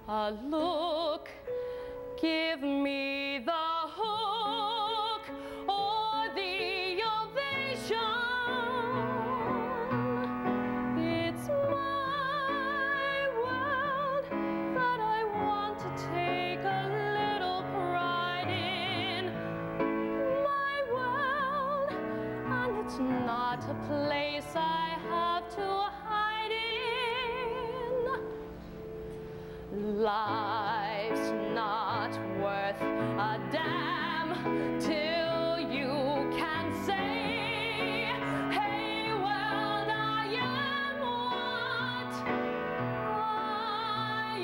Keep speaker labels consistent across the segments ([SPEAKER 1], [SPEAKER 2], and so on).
[SPEAKER 1] a look. Give me the hook or the ovation. It's my world that I want to take a little pride in. My world, and it's not a place I have to hide in. Life's not worth a damn till you can say, hey world, I am what I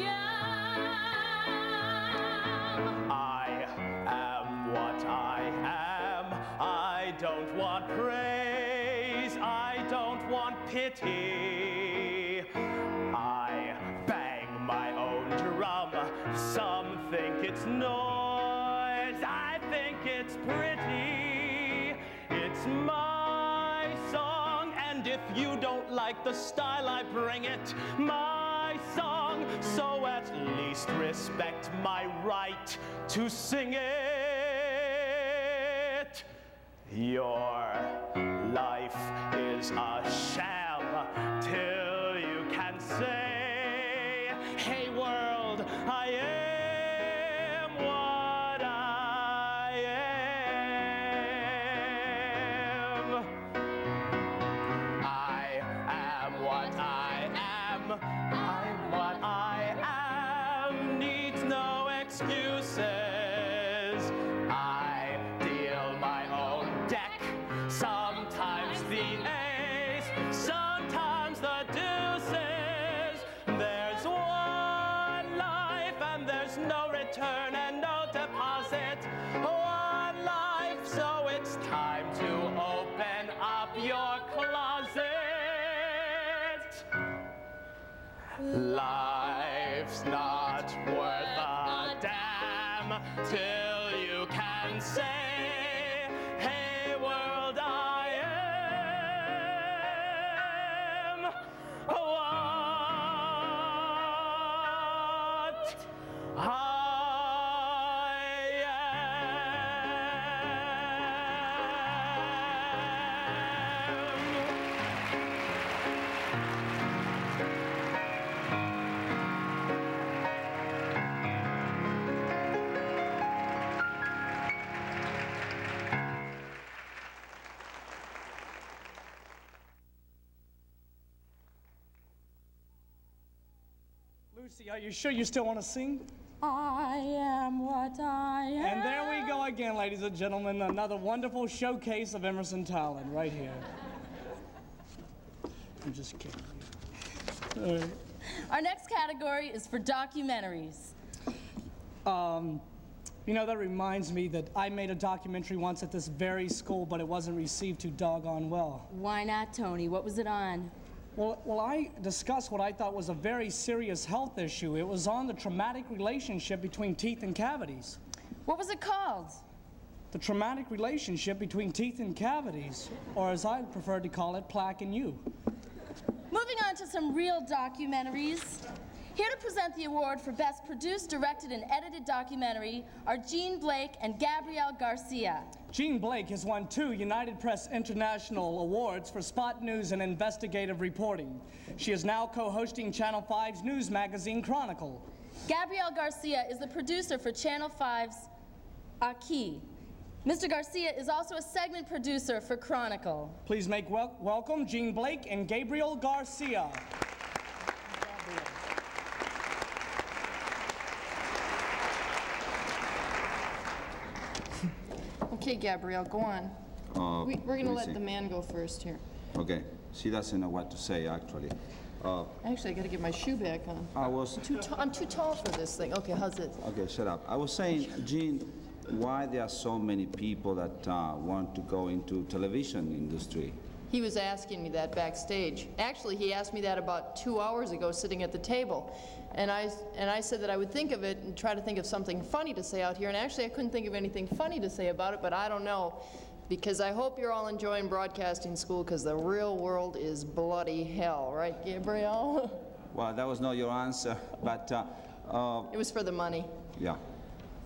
[SPEAKER 1] am.
[SPEAKER 2] I am what I am. I don't want praise, I don't want pity. I bang my own drum. Some think it's noise, I think it's pretty. It's my song, and if you don't like the style I bring it, my song, so at least respect my right to sing it. Your life is a sham till you can say, hey world, I am what I am. I am what I am. I'm what I am. Needs no excuses. I deal my own deck. Sometimes the ace, sometimes the deuces. There's one life and there's no return and no deposit. One life, so it's time to open up your closet. Life's not worth a damn till you can say, hey world, I am what I am.
[SPEAKER 3] Lucy, are you sure you still want to sing?
[SPEAKER 4] I am what I am.
[SPEAKER 3] And there we go again, ladies and gentlemen, another wonderful showcase of Emerson talent right here. I'm just kidding. All right.
[SPEAKER 4] Our next category is for documentaries.
[SPEAKER 3] You know, that reminds me that I made a documentary once at this very school, but it wasn't received too doggone well.
[SPEAKER 4] Why not, Tony? What was it on?
[SPEAKER 3] Well, I discussed what I thought was a very serious health issue. It was on the traumatic relationship between teeth and cavities.
[SPEAKER 4] What was it called?
[SPEAKER 3] The traumatic relationship between teeth and cavities, or as I prefer to call it, plaque and you.
[SPEAKER 4] Moving on to some real documentaries. Here to present the award for Best Produced, Directed, and Edited Documentary are Jean Blake and Gabrielle Garcia.
[SPEAKER 3] Jean Blake has won 2 United Press International Awards for spot news and investigative reporting. She is now co-hosting Channel 5's news magazine, Chronicle.
[SPEAKER 4] Gabrielle Garcia is the producer for Channel 5's Aki. Mr. Garcia is also a segment producer for Chronicle.
[SPEAKER 3] Please make welcome Jean Blake and Gabrielle Garcia.
[SPEAKER 5] Okay, Gabrielle, go on. We're going to let the man go first here.
[SPEAKER 6] Okay. She doesn't know what to say, actually.
[SPEAKER 5] Actually, I got to get my shoe back on. I'm too tall for this thing. Okay, how's it?
[SPEAKER 6] Okay, shut up. I was saying, Jean, why there are so many people that want to go into television industry?
[SPEAKER 5] He was asking me that backstage. Actually, he asked me that about 2 hours ago sitting at the table. And I said that I would think of it and try to think of something funny to say out here. And actually, I couldn't think of anything funny to say about it, but I don't know. Because I hope you're all enjoying broadcasting school, because the real world is bloody hell. Right, Gabrielle?
[SPEAKER 6] Well, that was not your answer. But
[SPEAKER 5] It was for the money.
[SPEAKER 6] Yeah.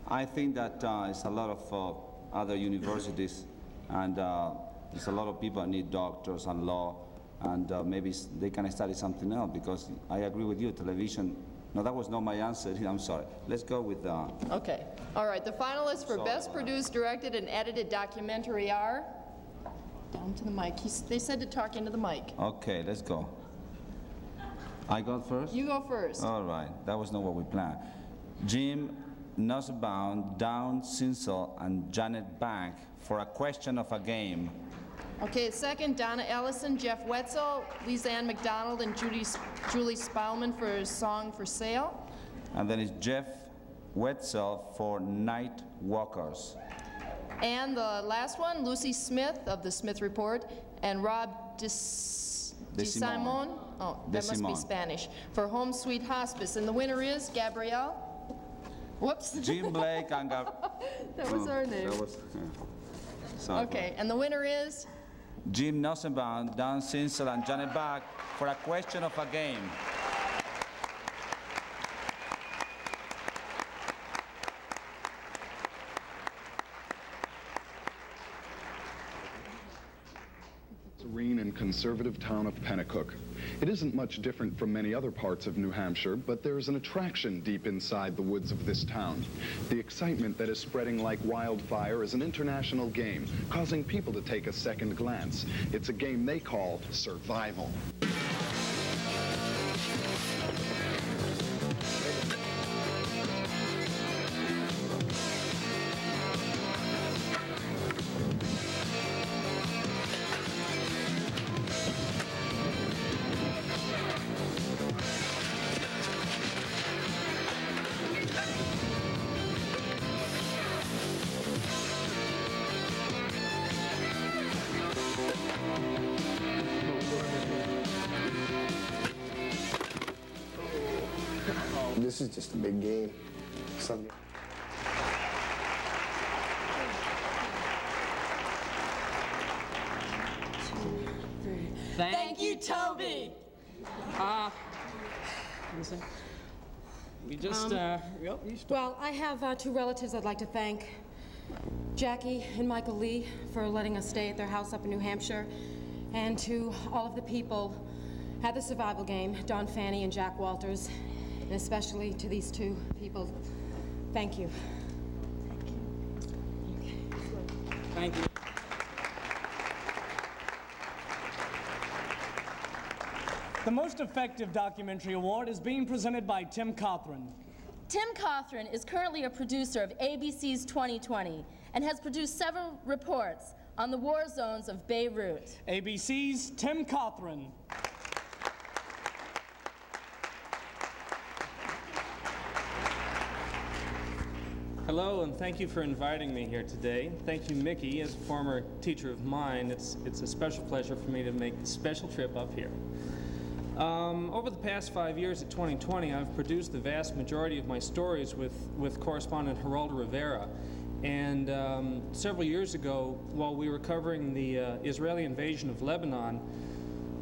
[SPEAKER 6] I think that it's a lot of other universities, and there's a lot of people that need doctors and law, and maybe they can study something else, because I agree with you, television. No, that was not my answer. I'm sorry. Let's go with...
[SPEAKER 5] Okay. All right. The finalists for Best Produced, Directed, and Edited Documentary are... Down to the mic. They said to talk into the mic.
[SPEAKER 6] Okay, let's go. I go first?
[SPEAKER 5] You go first.
[SPEAKER 6] All right. That was not what we planned. Jim Nussbaum, Dawn Sinsel, and Janet Bank for A Question of a Game.
[SPEAKER 5] Okay, second, Donna Ellison, Jeff Wetzel, Lisa-Ann McDonald, and Julie Spauldman for Song for Sale.
[SPEAKER 6] And then it's Jeff Wetzel for Night Walkers.
[SPEAKER 5] And the last one, Lucy Smith of The Smith Report, and Rob DeSimone, oh, that must be Spanish, for Home Sweet Hospice. And the winner is Gabrielle. Whoops.
[SPEAKER 6] Jim Blake and
[SPEAKER 5] That was our name.
[SPEAKER 6] That was, yeah.
[SPEAKER 5] Okay, and the winner is?
[SPEAKER 6] Jim Nussbaum, Dawn Sinsel, and Janet Bach for A Question of a Game.
[SPEAKER 7] Serene and conservative town of Pennacook. It isn't much different from many other parts of New Hampshire, but there's an attraction deep inside the woods of this town. The excitement that is spreading like wildfire is an international game, causing people to take a second glance. It's a game they call survival.
[SPEAKER 8] This is just a big game. Something.
[SPEAKER 9] Thank you, Toby.
[SPEAKER 10] Listen. We just,
[SPEAKER 9] Well, I have two relatives I'd like to thank. Jackie and Michael Lee for letting us stay at their house up in New Hampshire. And to all of the people at the survival game, Don Fanny and Jack Walters, and especially to these two people, thank you.
[SPEAKER 10] thank you.
[SPEAKER 3] The Most Effective Documentary Award is being presented by Tim Cothran.
[SPEAKER 4] Tim Cothran is currently a producer of ABC's 2020 and has produced several reports on the war zones of Beirut.
[SPEAKER 3] ABC's Tim Cothran.
[SPEAKER 10] Hello, and thank you for inviting me here today. Thank you, Mickey. As a former teacher of mine, it's a special pleasure for me to make a special trip up here. Over the past 5 years at 2020, I've produced the vast majority of my stories with correspondent Geraldo Rivera. And several years ago, while we were covering the Israeli invasion of Lebanon,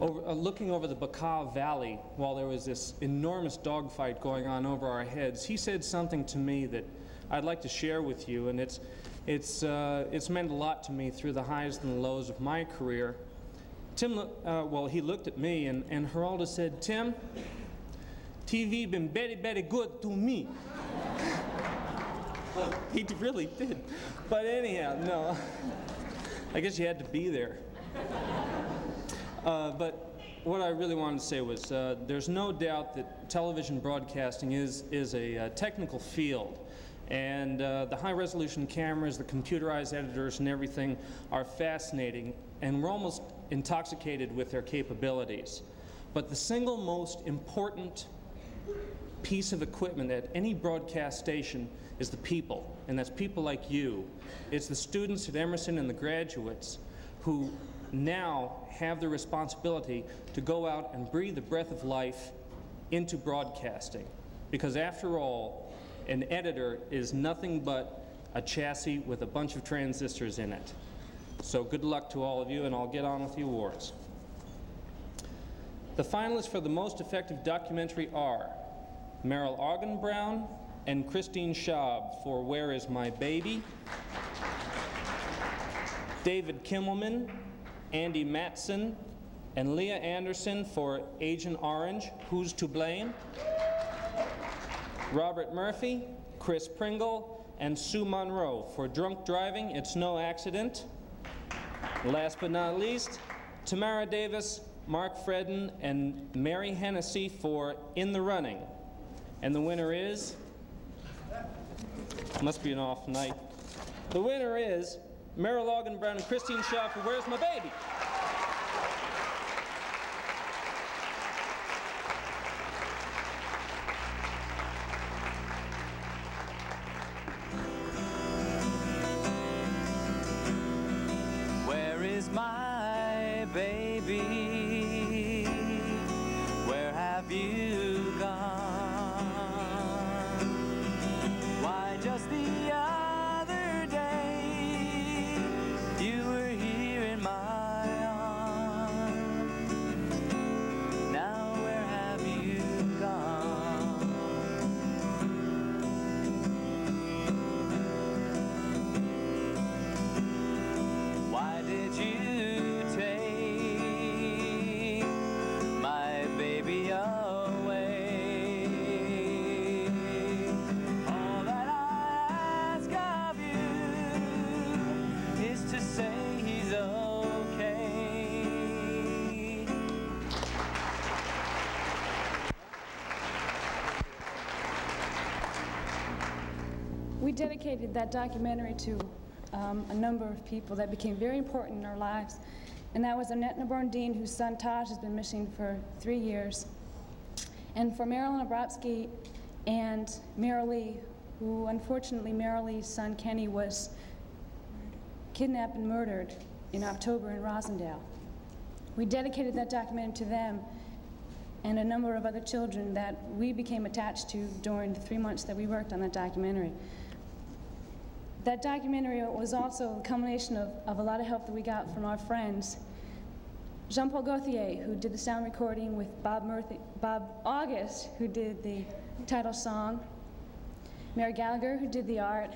[SPEAKER 10] looking over the Bekaa Valley, while there was this enormous dogfight going on over our heads, he said something to me that I'd like to share with you, and it's meant a lot to me through the highs and the lows of my career. Tim, he looked at me, and Geraldo said, "Tim, TV been very, very good to me." He really did. But anyhow, no. I guess you had to be there. But what I really wanted to say was there's no doubt that television broadcasting is a technical field. And the high-resolution cameras, the computerized editors and everything are fascinating, and we're almost intoxicated with their capabilities. But the single most important piece of equipment at any broadcast station is the people, and that's people like you. It's the students at Emerson and the graduates who now have the responsibility to go out and breathe the breath of life into broadcasting. Because after all, an editor is nothing but a chassis with a bunch of transistors in it. So good luck to all of you, and I'll get on with the awards. The finalists for the Most Effective Documentary are Merrill Augenbrown and Christine Schaub for Where Is My Baby, David Kimmelman, Andy Matson, and Leah Anderson for Agent Orange, Who's to Blame, Robert Murphy, Chris Pringle, and Sue Monroe for Drunk Driving, It's No Accident. Last but not least, Tamara Davis, Mark Fredden, and Mary Hennessy for In the Running. And the winner is, must be an off night. The winner is Merrill Augenbrown and Christine Shaw for Where's My Baby?
[SPEAKER 11] Where is my baby? Where have you gone? Why, just the other day you were here in my arms. Now where have you gone? Why did you take my baby away? All that I ask of you is to say he's okay.
[SPEAKER 12] We dedicated that documentary to a number of people that became very important in our lives. And that was Annette Naborn-Dean, whose son Taj has been missing for 3 years. And for Marilyn Abrapsky and Mara Lee, who unfortunately Mara Lee's son Kenny was kidnapped and murdered in October in Rosendale. We dedicated that documentary to them and a number of other children that we became attached to during the 3 months that we worked on that documentary. That documentary was also a culmination of a lot of help that we got from our friends. Jean-Paul Gauthier, who did the sound recording with Bob August, who did the title song, Mary Gallagher, who did the art,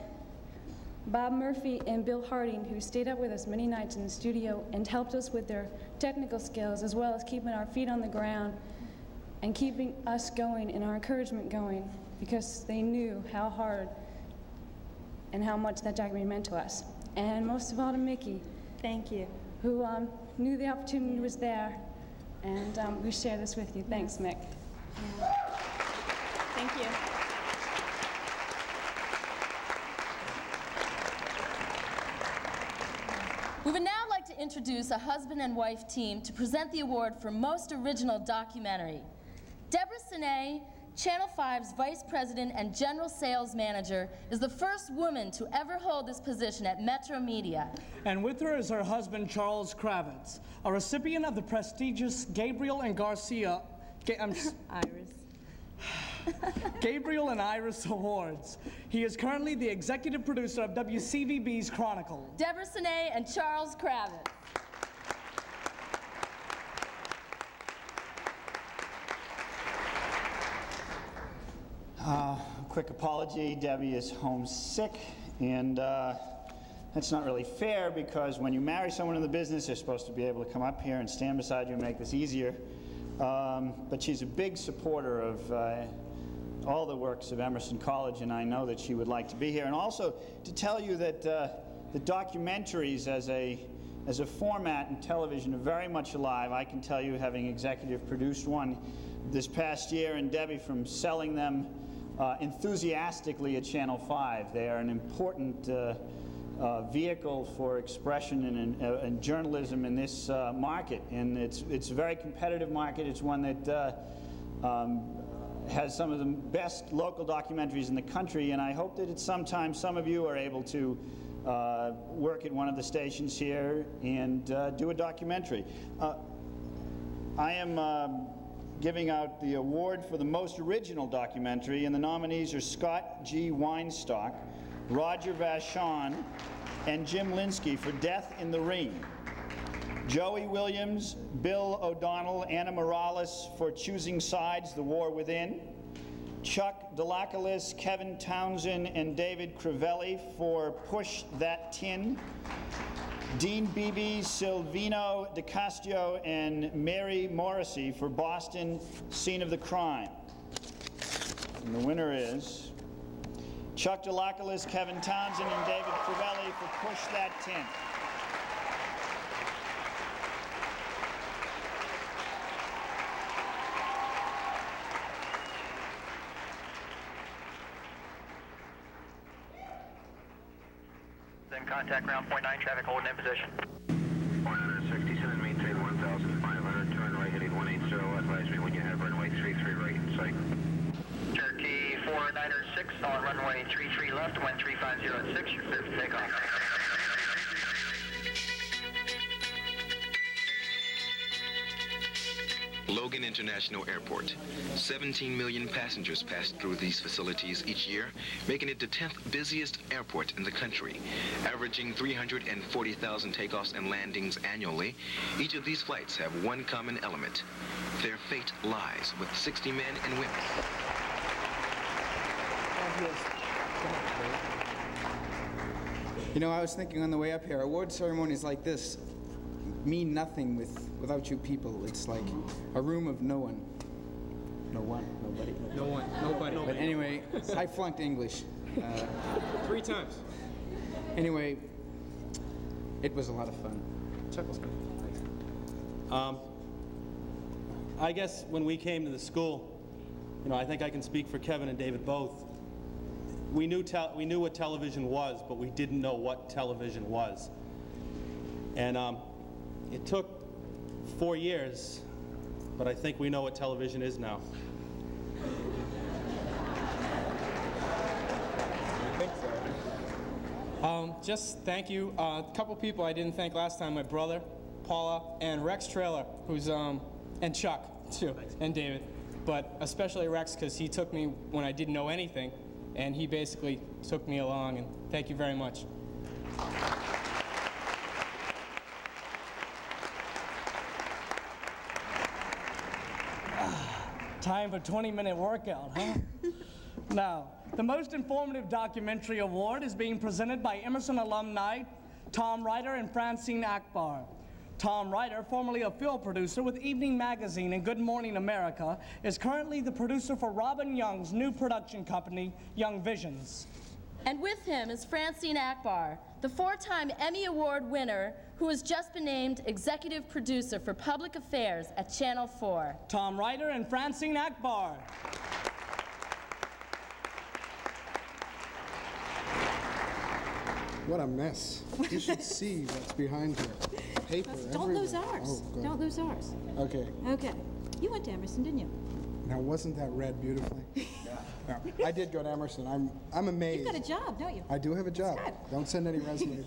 [SPEAKER 12] Bob Murphy and Bill Harding, who stayed up with us many nights in the studio and helped us with their technical skills, as well as keeping our feet on the ground and keeping us going and our encouragement going, because they knew how hard and how much that documentary meant to us. And most of all to Mickey. Thank you. Who knew the opportunity was there, and we share this with you. Thanks, Mick.
[SPEAKER 4] Thank you. We would now like to introduce a husband and wife team to present the award for Most Original Documentary. Deborah Siné, Channel 5's Vice President and General Sales Manager, is the first woman to ever hold this position at Metro Media.
[SPEAKER 3] And with her is her husband, Charles Kravitz, a recipient of the prestigious Gabriel and Garcia, Gabriel and Iris Awards. He is currently the executive producer of WCVB's Chronicle.
[SPEAKER 4] Deborah Siné and Charles Kravitz.
[SPEAKER 13] Quick apology, Debbie is homesick, and that's not really fair, because when you marry someone in the business, they're supposed to be able to come up here and stand beside you and make this easier. But she's a big supporter of all the works of Emerson College, and I know that she would like to be here. And also to tell you that the documentaries as a format in television are very much alive. I can tell you, having executive produced one this past year, and Debbie, from selling them enthusiastically at Channel 5. They are an important vehicle for expression and journalism in this market, and it's a very competitive market. It's one that has some of the best local documentaries in the country, and I hope that at some time some of you are able to work at one of the stations here and do a documentary. I am giving out the award for the most original documentary, and the nominees are Scott G. Weinstock, Roger Vachon, and Jim Linsky for Death in the Ring. Joey Williams, Bill O'Donnell, Anna Morales for Choosing Sides, The War Within. Chuck Delacoulis, Kevin Townsend, and David Crivelli for Push That Tin. Dean Beebe, Silvino DeCastio, and Mary Morrissey for Boston, Scene of the Crime. And the winner is Chuck Delacoulis, Kevin Townsend, and David Crivelli for Push That Tin.
[SPEAKER 14] Then contact ground point 9, traffic holding in position.
[SPEAKER 15] 167, maintain 1,500, turn right heading 180, advise me when you have runway 33 right in sight.
[SPEAKER 14] Turkey 496 on runway 33 left, wind 350 at 6, you're clear for takeoff.
[SPEAKER 16] Logan International Airport. 17 million passengers pass through these facilities each year, making it the 10th busiest airport in the country. Averaging 340,000 takeoffs and landings annually, each of these flights have one common element. Their fate lies with 60 men and women.
[SPEAKER 17] You know, I was thinking on the way up here, award ceremonies like this mean nothing without you people. It's like a room of no one. No one? Nobody?
[SPEAKER 10] No one. Nobody.
[SPEAKER 17] But anyway, I flunked English.
[SPEAKER 10] 3 times.
[SPEAKER 17] Anyway, it was a lot of fun.
[SPEAKER 10] Chuckles. I guess when we came to the school, you know, I think I can speak for Kevin and David both. We knew what television was, but we didn't know what television was. And it took 4 years, but I think we know what television is now.
[SPEAKER 18] I think so. Just thank you. A couple people I didn't thank last time, my brother, Paula, and Rex Trailer, who's, and Chuck, too, and David. But especially Rex, because he took me when I didn't know anything, and he basically took me along, and thank you very much.
[SPEAKER 3] Time for 20-minute workout, huh? Now, the most informative documentary award is being presented by Emerson alumni Tom Ryder and Francine Akbar. Tom Ryder, formerly a field producer with Evening Magazine and Good Morning America, is currently the producer for Robin Young's new production company, Young Visions.
[SPEAKER 4] And with him is Francine Akbar, the 4-time Emmy Award winner who has just been named executive producer for public affairs at Channel 4.
[SPEAKER 3] Tom Ryder and Francine Akbar.
[SPEAKER 19] What a mess. You should see what's behind here. Paper
[SPEAKER 20] Don't lose
[SPEAKER 19] everywhere.
[SPEAKER 20] ours.
[SPEAKER 19] Oh, good.
[SPEAKER 20] Don't lose ours.
[SPEAKER 19] Okay.
[SPEAKER 20] Okay. You went to Emerson, didn't you?
[SPEAKER 19] Now, wasn't that read beautifully? No, I did go to Emerson. I'm amazed.
[SPEAKER 20] You've got a job, don't you?
[SPEAKER 19] I do have a job.
[SPEAKER 20] Good.
[SPEAKER 19] Don't send any resumes.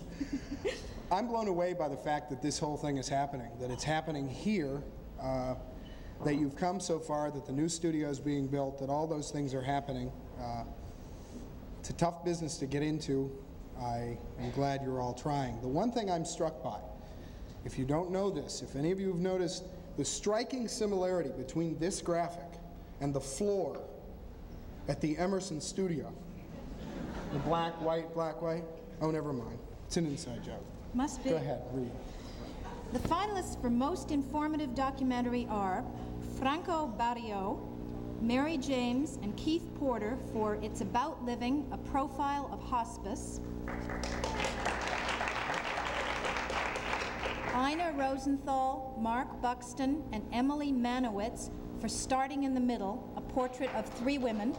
[SPEAKER 19] I'm blown away by the fact that this whole thing is happening, that it's happening here, that you've come so far, that the new studio is being built, that all those things are happening. It's a tough business to get into. I am glad you're all trying. The one thing I'm struck by, if you don't know this, if any of you have noticed the striking similarity between this graphic and the floor at the Emerson studio. The black, white. Oh, never mind. It's an inside joke.
[SPEAKER 20] Must be.
[SPEAKER 19] Go ahead, read.
[SPEAKER 20] The finalists for Most Informative Documentary are Franco Barrio, Mary James, and Keith Porter for It's About Living, A Profile of Hospice. Ina Rosenthal, Mark Buxton, and Emily Manowitz for Starting in the Middle, A Portrait of 3 Women.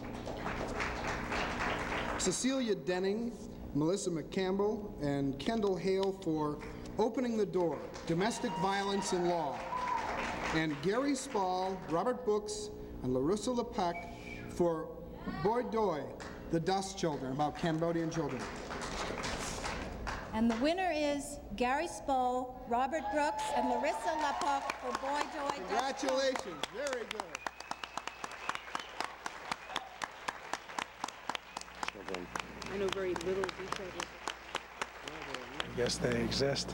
[SPEAKER 19] Cecilia Denning, Melissa McCampbell, and Kendall Hale for Opening the Door, Domestic Violence in Law. And Gary Spall, Robert Brooks, and Larissa Lepak for Boy Doi, The Dust Children, about Cambodian children.
[SPEAKER 20] And the winner is Gary Spall, Robert Brooks, and Larissa Lepak for Boy Doi.
[SPEAKER 19] Congratulations, very good.
[SPEAKER 21] I know very little detail.
[SPEAKER 8] I guess they exist.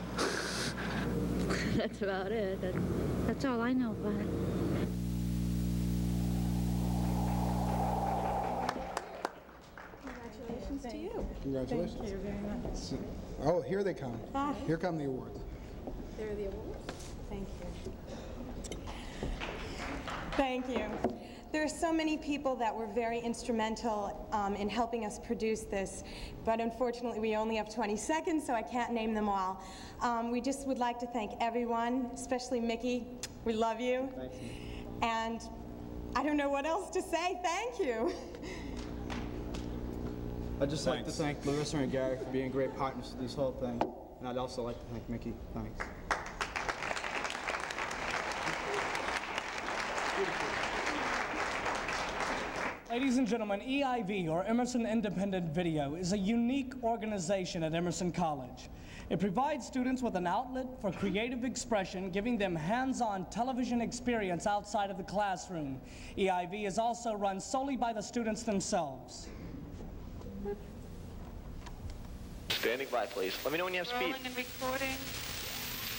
[SPEAKER 21] That's about it. That's all I know about it.
[SPEAKER 19] Congratulations.
[SPEAKER 9] Thank you very much.
[SPEAKER 19] Oh, here they come.
[SPEAKER 9] Hi.
[SPEAKER 19] Here come the awards.
[SPEAKER 9] There are the awards. Thank you. Thank you. There are so many people that were very instrumental in helping us produce this, but unfortunately we only have 20 seconds, so I can't name them all. We just would like to thank everyone, especially Mickey. We love you.
[SPEAKER 17] Thanks.
[SPEAKER 9] And I don't know what else to say. Thank you.
[SPEAKER 17] I'd just like to thank Larissa and Gary for being great partners to this whole thing. And I'd also like to thank Mickey. Thanks.
[SPEAKER 3] Ladies and gentlemen, EIV, or Emerson Independent Video, is a unique organization at Emerson College. It provides students with an outlet for creative expression, giving them hands-on television experience outside of the classroom. EIV is also run solely by the students themselves.
[SPEAKER 1] Standing by, please. Let me know when you have speed.
[SPEAKER 22] Rolling and recording.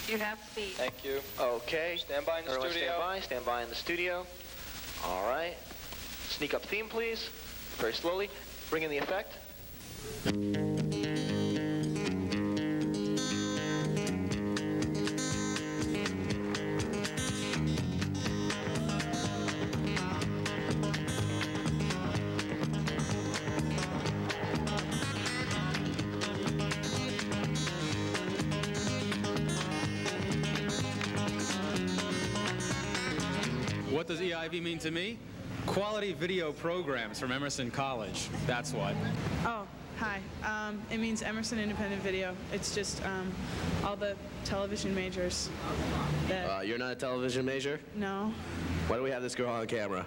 [SPEAKER 22] You have speed.
[SPEAKER 1] Thank you. Okay.
[SPEAKER 2] Stand by in the
[SPEAKER 1] Everyone
[SPEAKER 2] studio.
[SPEAKER 1] Stand by in the studio. All right. Sneak up theme, please. Very slowly. Bring in the effect.
[SPEAKER 23] What does EIV mean to me? Quality video programs from Emerson College. That's what.
[SPEAKER 24] Oh, hi. It means Emerson Independent Video. It's just all the television majors that...
[SPEAKER 1] You're not a television major?
[SPEAKER 24] No.
[SPEAKER 1] Why do we have this girl on camera?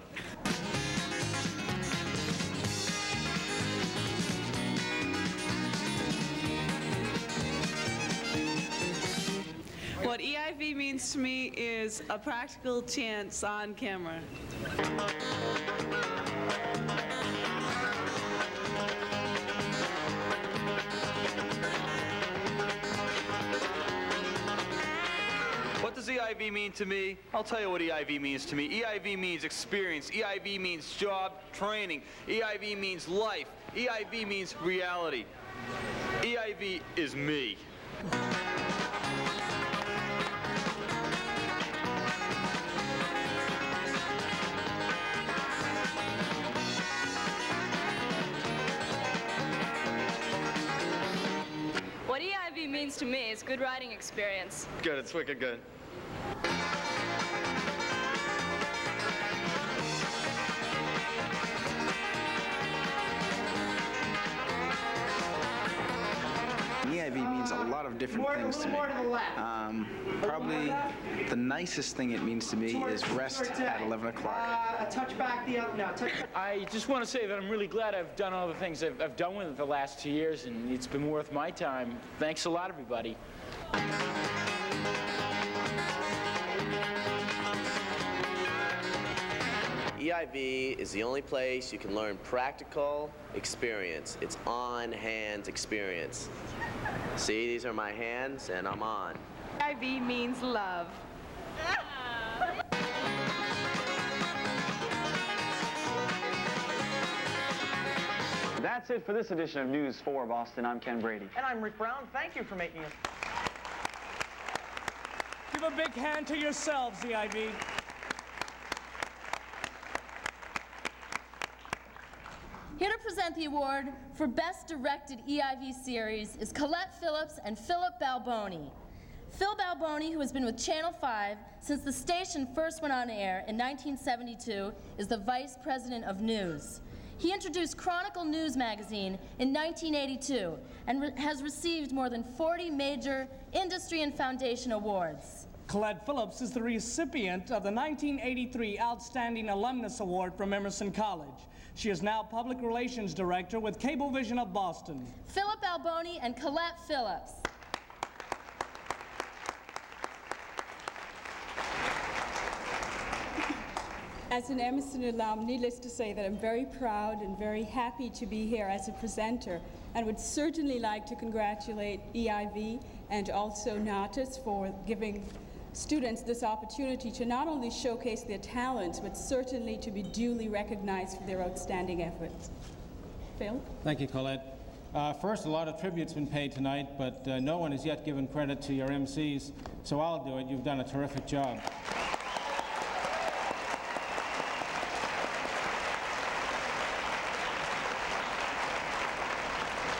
[SPEAKER 24] What EIV means to me is a practical chance on camera.
[SPEAKER 2] What does EIV mean to me? I'll tell you what EIV means to me. EIV means experience. EIV means job training. EIV means life. EIV means reality. EIV is me.
[SPEAKER 25] What EIV means to me is good writing experience.
[SPEAKER 2] Good, it's wicked good.
[SPEAKER 26] EIV means a lot of different things to me. Probably the nicest thing it means to me is rest at 11 o'clock.
[SPEAKER 27] A touch back,
[SPEAKER 28] I just want to say that I'm really glad I've done all the things I've done with it the last 2 years, and it's been worth my time. Thanks a lot, everybody.
[SPEAKER 1] EIV is the only place you can learn practical experience. It's on-hand experience. See, these are my hands, and I'm on.
[SPEAKER 22] EIV means love.
[SPEAKER 29] That's it for this edition of News 4 Boston. I'm Ken Brady.
[SPEAKER 27] And I'm Rick Brown. Thank you for making us.
[SPEAKER 3] Give a big hand to yourselves, EIV.
[SPEAKER 4] Here to present the award for Best Directed EIV Series is Colette Phillips and Philip Balboni. Phil Balboni, who has been with Channel 5 since the station first went on air in 1972, is the Vice President of News. He introduced Chronicle News magazine in 1982 and has received more than 40 major industry and foundation awards.
[SPEAKER 3] Colette Phillips is the recipient of the 1983 Outstanding Alumnus Award from Emerson College. She is now Public Relations Director with Cablevision of Boston.
[SPEAKER 4] Philip Alboni and Colette Phillips.
[SPEAKER 30] As an Emerson alum, needless to say that I'm very proud and very happy to be here as a presenter, and would certainly like to congratulate EIV and also Natus for giving students this opportunity to not only showcase their talents, but certainly to be duly recognized for their outstanding efforts. Phil?
[SPEAKER 31] Thank you, Colette.
[SPEAKER 5] First, a lot of tribute's been paid tonight, but no one has yet given credit to your MCs, so I'll do it. You've done a terrific job.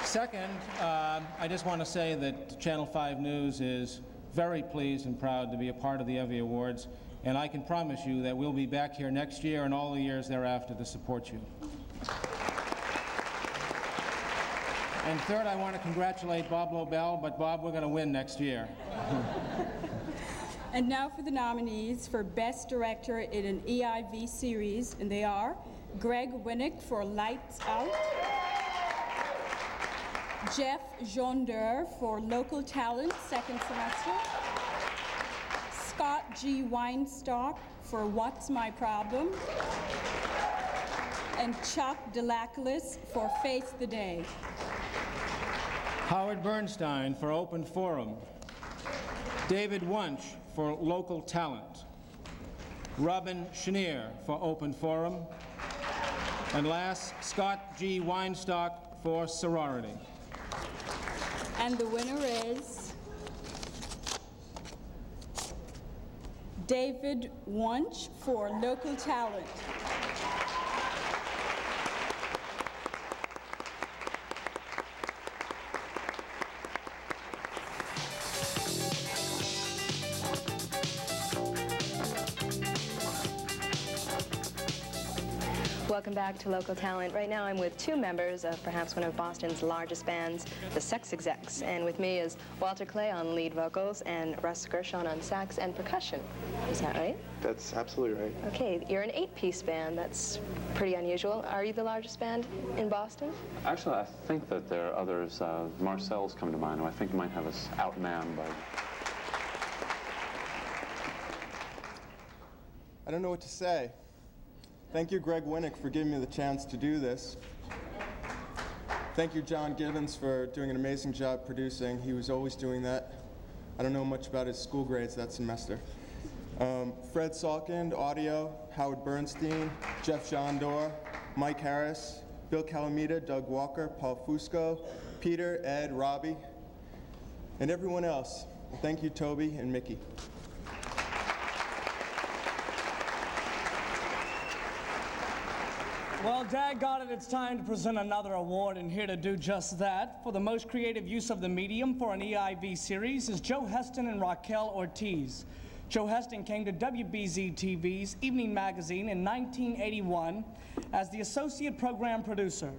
[SPEAKER 5] Second, I just want to say that Channel 5 News is very pleased and proud to be a part of the EVVY Awards, and I can promise you that we'll be back here next year and all the years thereafter to support you. And third, I want to congratulate Bob Lobel, but Bob, we're going to win next year.
[SPEAKER 30] And now for the nominees for Best Director in an EIV series, and they are Greg Winnick for Lights Out, Jeff Jondeur for Local Talent, second semester, Scott G. Weinstock for What's My Problem, and Chuck DeLacalis for Face the Day.
[SPEAKER 5] Howard Bernstein for Open Forum, David Wunsch for Local Talent, Robin Chenier for Open Forum, and last, Scott G. Weinstock for Sorority.
[SPEAKER 30] And the winner is David Wunsch for Local Talent.
[SPEAKER 6] Welcome back to Local Talent. Right now I'm with two members of perhaps one of Boston's largest bands, the Sex Execs. And with me is Walter Clay on lead vocals and Russ Gershon on sax and percussion. Is that right?
[SPEAKER 7] That's absolutely right.
[SPEAKER 6] Okay, you're an 8-piece band. That's pretty unusual. Are you the largest band in Boston?
[SPEAKER 7] Actually, I think that there are others. Marcel's come to mind, who I think might have us outmanned by...
[SPEAKER 10] I don't know what to say. Thank you, Greg Winnick, for giving me the chance to do this. Thank you, John Gibbons, for doing an amazing job producing. He was always doing that. I don't know much about his school grades that semester. Fred Salkind, audio, Howard Bernstein, Jeff Jondor, Mike Harris, Bill Calamita, Doug Walker, Paul Fusco, Peter, Ed, Robbie, and everyone else. Thank you, Toby and Mickey.
[SPEAKER 3] Well, daggone it, it's time to present another award, and here to do just that, for the most creative use of the medium for an EIV series, is Joe Heston and Raquel Ortiz. Joe Heston came to WBZ-TV's Evening Magazine in 1981 as the associate program producer.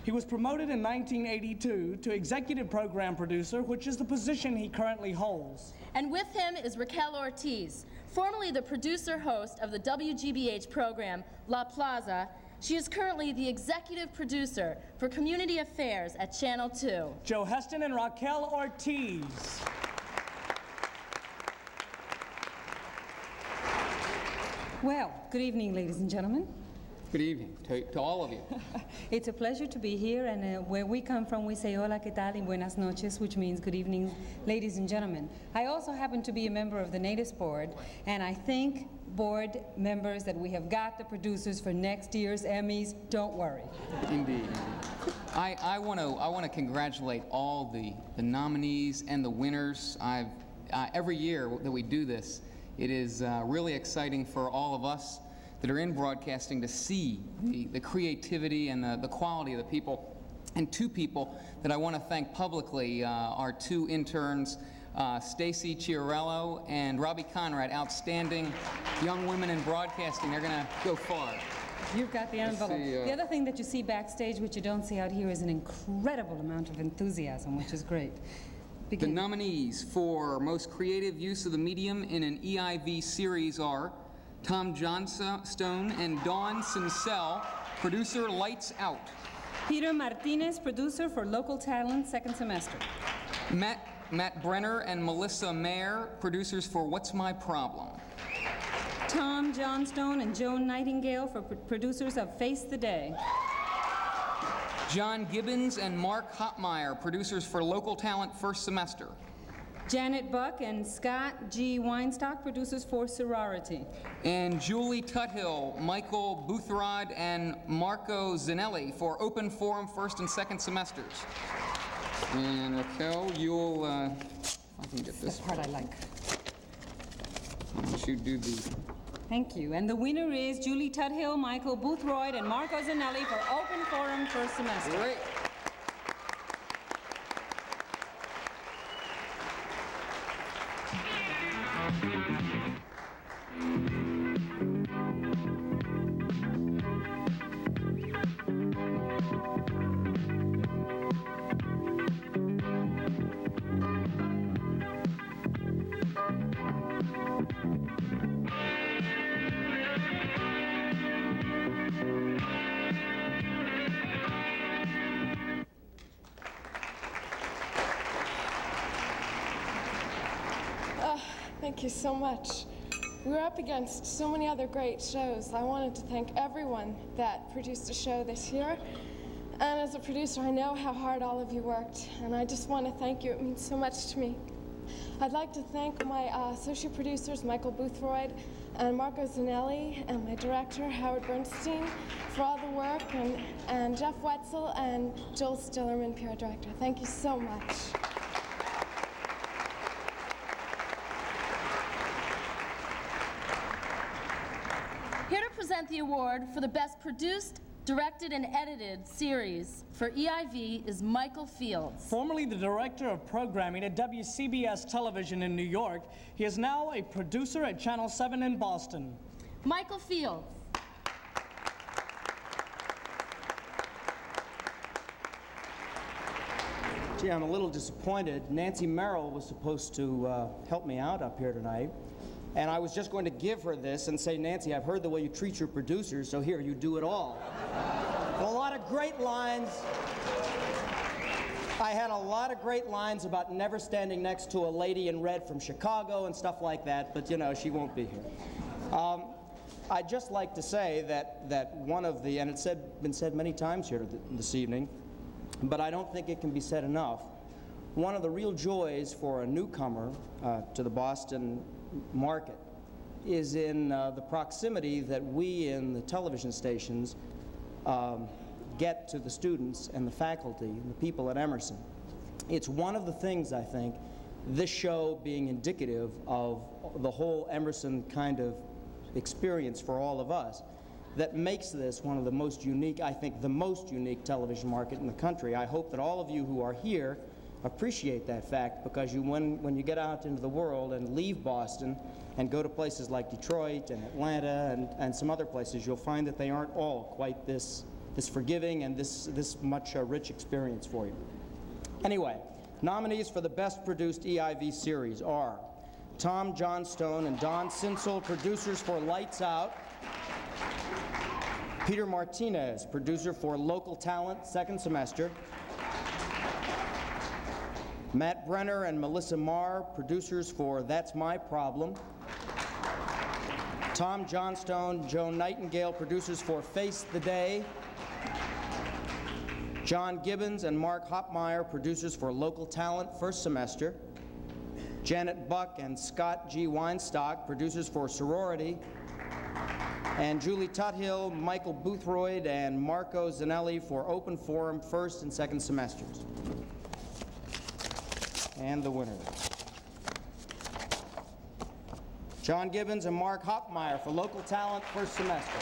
[SPEAKER 3] He was promoted in 1982 to executive program producer, which is the position he currently holds.
[SPEAKER 4] And with him is Raquel Ortiz, formerly the producer-host of the WGBH program La Plaza. She is currently the executive producer for community affairs at Channel 2.
[SPEAKER 3] Joe Heston and Raquel Ortiz.
[SPEAKER 11] Well, good evening, ladies and gentlemen.
[SPEAKER 17] Good evening to all of you.
[SPEAKER 11] It's a pleasure to be here, and where we come from, we say hola, ¿qué tal? Y buenas noches, which means good evening, ladies and gentlemen. I also happen to be a member of the NATIS board, and I think board members that we have got the producers for next year's Emmys. Don't worry.
[SPEAKER 17] Indeed. I want to congratulate all the nominees and the winners. Every year that we do this, it is really exciting for all of us that are in broadcasting to see the creativity and the quality of the people. And two people that I want to thank publicly are two interns, Stacy Chiarello and Robbie Conrad, outstanding young women in broadcasting. They're going to go far.
[SPEAKER 11] You've got the envelope. The other thing that you see backstage, which you don't see out here, is an incredible amount of enthusiasm, which is great.
[SPEAKER 17] The nominees for most creative use of the medium in an EIV series are Tom Johnstone and Dawn Sincel, producer, Lights Out.
[SPEAKER 11] Peter Martinez, producer for Local Talent, second semester.
[SPEAKER 17] Matt Brenner and Melissa Mayer, producers for What's My Problem.
[SPEAKER 11] Tom Johnstone and Joan Nightingale for producers of Face the Day.
[SPEAKER 17] John Gibbons and Mark Hopmeyer, producers for Local Talent, first semester.
[SPEAKER 11] Janet Buck and Scott G. Weinstock, producers for Sorority.
[SPEAKER 17] And Julie Tuthill, Michael Boothrod, and Marco Zanelli for Open Forum first and second semesters. And Raquel, you'll, I can get this
[SPEAKER 11] part I like.
[SPEAKER 17] Why don't you do the...
[SPEAKER 11] Thank you. And the winner is Julie Tuthill, Michael Boothroyd, and Marco Zanelli for Open Forum first semester.
[SPEAKER 17] Great.
[SPEAKER 8] Thank you so much. We were up against so many other great shows. I wanted to thank everyone that produced a show this year. And as a producer, I know how hard all of you worked, and I just want to thank you. It means so much to me. I'd like to thank my associate producers, Michael Boothroyd and Marco Zanelli, and my director, Howard Bernstein, for all the work, and Jeff Wetzel and Joel Stillerman, PR director. Thank you so much.
[SPEAKER 4] Here to present the award for the Best Produced, Directed, and Edited Series for EIV is Michael Fields.
[SPEAKER 3] Formerly the Director of Programming at WCBS Television in New York, he is now a producer at Channel 7 in Boston.
[SPEAKER 4] Michael Fields.
[SPEAKER 12] Gee, I'm a little disappointed. Nancy Merrill was supposed to help me out up here tonight. And I was just going to give her this and say, Nancy, I've heard the way you treat your producers, so here, you do it all. And a lot of great lines. I had a lot of great lines about never standing next to a lady in red from Chicago and stuff like that, but you know, she won't be here. I'd just like to say that one of the, and it's been said many times here this evening, but I don't think it can be said enough, one of the real joys for a newcomer to the Boston market is in the proximity that we in the television stations get to the students and the faculty and the people at Emerson. It's one of the things, I think, this show being indicative of the whole Emerson kind of experience for all of us, that makes this one of the most unique, I think the most unique television market in the country. I hope that all of you who are here appreciate that fact, because when you get out into the world and leave Boston and go to places like Detroit and Atlanta and some other places, you'll find that they aren't all quite this forgiving and this much rich experience for you. Anyway, nominees for the Best Produced EIV Series are Tom Johnstone and Don Sinsel, producers for Lights Out; Peter Martinez, producer for Local Talent, second semester; Matt Brenner and Melissa Marr, producers for That's My Problem; Tom Johnstone, Joan Nightingale, producers for Face the Day; John Gibbons and Mark Hopmeyer, producers for Local Talent, first semester; Janet Buck and Scott G. Weinstock, producers for Sorority; and Julie Tuthill, Michael Boothroyd, and Marco Zanelli for Open Forum, first and second semesters. And the winners: John Gibbons and Mark Hopmeyer for Local Talent, first semester.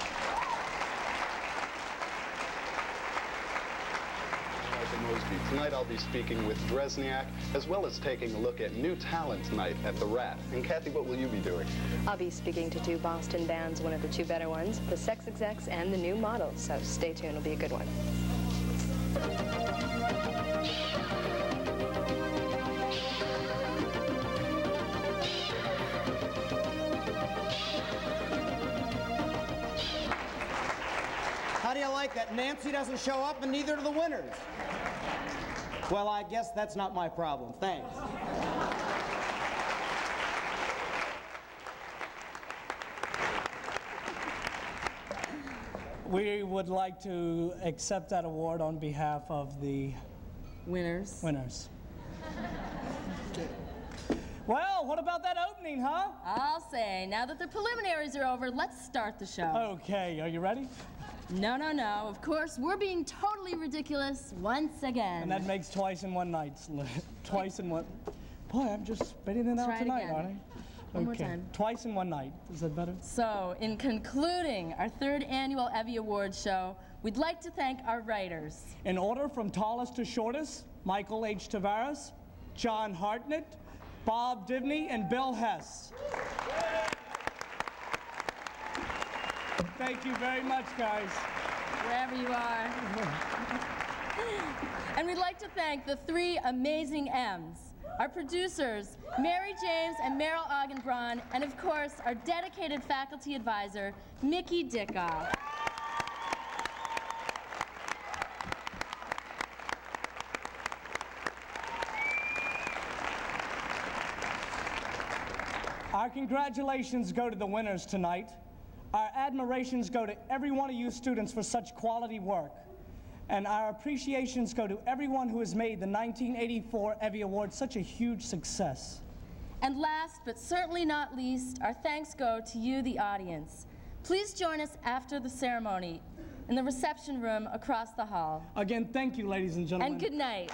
[SPEAKER 13] Mosby. Tonight I'll be speaking with Dresniak, as well as taking a look at New Talent Night at the Rat. And Kathy, what will you be doing?
[SPEAKER 6] I'll be speaking to two Boston bands, one of the two better ones, the Sex Execs and the New Models. So stay tuned, it'll be a good one.
[SPEAKER 12] How do you like that? Nancy doesn't show up and neither do the winners. Well, I guess that's not my problem. Thanks.
[SPEAKER 3] We would like to accept that award on behalf of the
[SPEAKER 4] winners.
[SPEAKER 3] Well, what about that opening, huh?
[SPEAKER 4] I'll say, now that the preliminaries are over, let's start the show.
[SPEAKER 3] Okay, are you ready?
[SPEAKER 4] No, no, no. Of course, we're being totally ridiculous once again.
[SPEAKER 3] And that makes twice in one night. Twice in one. Boy, I'm just spitting it out
[SPEAKER 4] Try it
[SPEAKER 3] tonight,
[SPEAKER 4] again.
[SPEAKER 3] aren't I?
[SPEAKER 4] One more time.
[SPEAKER 3] Twice in one night. Is that better?
[SPEAKER 4] So, in concluding our 3rd annual EVVY Awards show, we'd like to thank our writers.
[SPEAKER 3] In order from tallest to shortest, Michael H. Tavares, John Hartnett, Bob Divney, and Bill Hess. Thank you very much, guys.
[SPEAKER 4] Wherever you are. And we'd like to thank the 3 amazing M's. Our producers, Mary James and Meryl Augenbraun, and of course, our dedicated faculty advisor, Mickey Dickoff.
[SPEAKER 3] Our congratulations go to the winners tonight. Our admirations go to every one of you students for such quality work. And our appreciations go to everyone who has made the 1984 EVVY Award such a huge success.
[SPEAKER 4] And last, but certainly not least, our thanks go to you, the audience. Please join us after the ceremony in the reception room across the hall.
[SPEAKER 3] Again, thank you, ladies and gentlemen.
[SPEAKER 4] And good night.